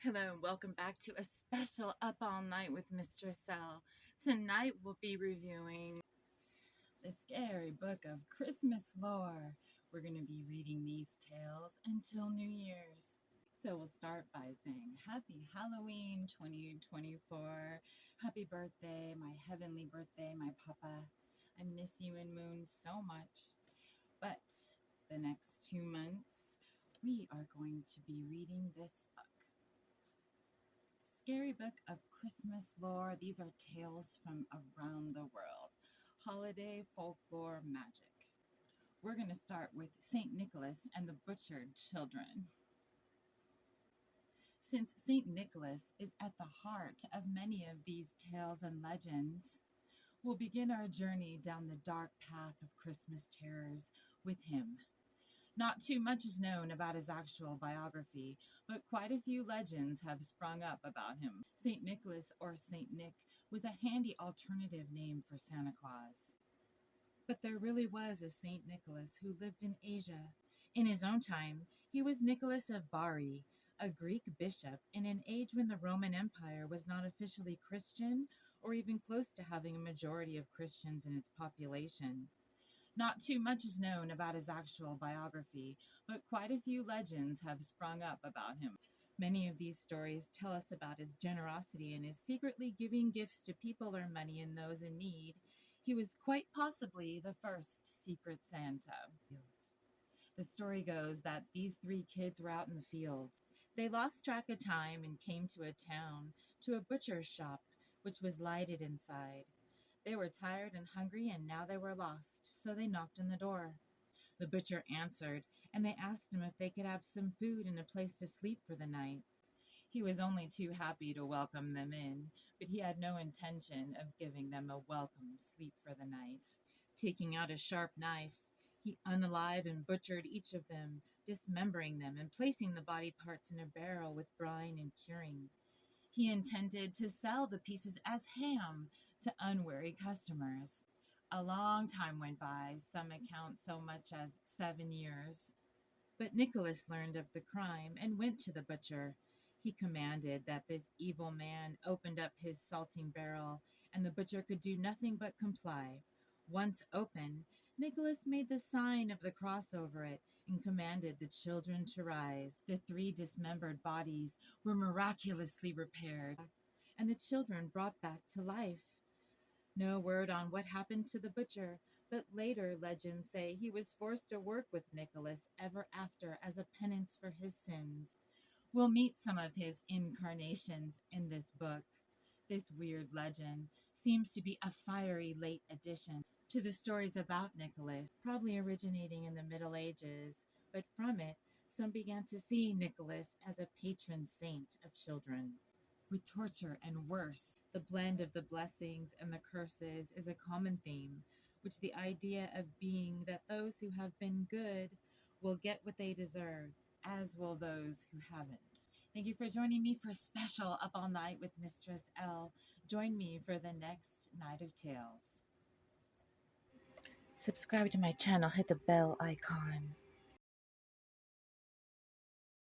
Hello and welcome back to a special Up All Night with Mistress L. Tonight we'll be reviewing the scary book of Christmas lore. We're going to be reading these tales until New Year's. So we'll start by saying Happy Halloween 2024. Happy birthday, my heavenly birthday, my papa. I miss you and Moon so much. But the next 2 months, we are going to be reading this book. Scary book of Christmas lore. These are tales from around the world. Holiday, folklore, magic. We're going to start with St. Nicholas and the Butchered Children. Since St. Nicholas is at the heart of many of these tales and legends, we'll begin our journey down the dark path of Christmas terrors with him. Not too much is known about his actual biography, but quite a few legends have sprung up about him. St. Nicholas, or St. Nick, was a handy alternative name for Santa Claus. But there really was a St. Nicholas who lived in Asia. In his own time, he was Nicholas of Bari, a Greek bishop in an age when the Roman Empire was not officially Christian or even close to having a majority of Christians in its population. Not too much is known about his actual biography, but quite a few legends have sprung up about him. Many of these stories tell us about his generosity and his secretly giving gifts to people or money and those in need. He was quite possibly the first secret Santa. The story goes that these 3 kids were out in the fields. They lost track of time and came to a town, to a butcher's shop, which was lighted inside. They were tired and hungry, and now they were lost, so they knocked on the door. The butcher answered, and they asked him if they could have some food and a place to sleep for the night. He was only too happy to welcome them in, but he had no intention of giving them a welcome sleep for the night. Taking out a sharp knife, he unalived and butchered each of them, dismembering them and placing the body parts in a barrel with brine and curing. He intended to sell the pieces as ham to unwary customers. A long time went by, some account so much as 7 years. But Nicholas learned of the crime and went to the butcher. He commanded that this evil man opened up his salting barrel, and the butcher could do nothing but comply. Once open, Nicholas made the sign of the cross over it and commanded the children to rise. The 3 dismembered bodies were miraculously repaired, and the children brought back to life. No word on what happened to the butcher, but later legends say he was forced to work with Nicholas ever after as a penance for his sins. We'll meet some of his incarnations in this book. This weird legend seems to be a fiery late addition to the stories about Nicholas, probably originating in the Middle Ages, but from it, some began to see Nicholas as a patron saint of children. With torture and worse, the blend of the blessings and the curses is a common theme, which the idea of being that those who have been good will get what they deserve, as will those who haven't. Thank you for joining me for special Up All Night with Mistress L. Join me for the next Night of Tales. Subscribe to my channel, hit the bell icon.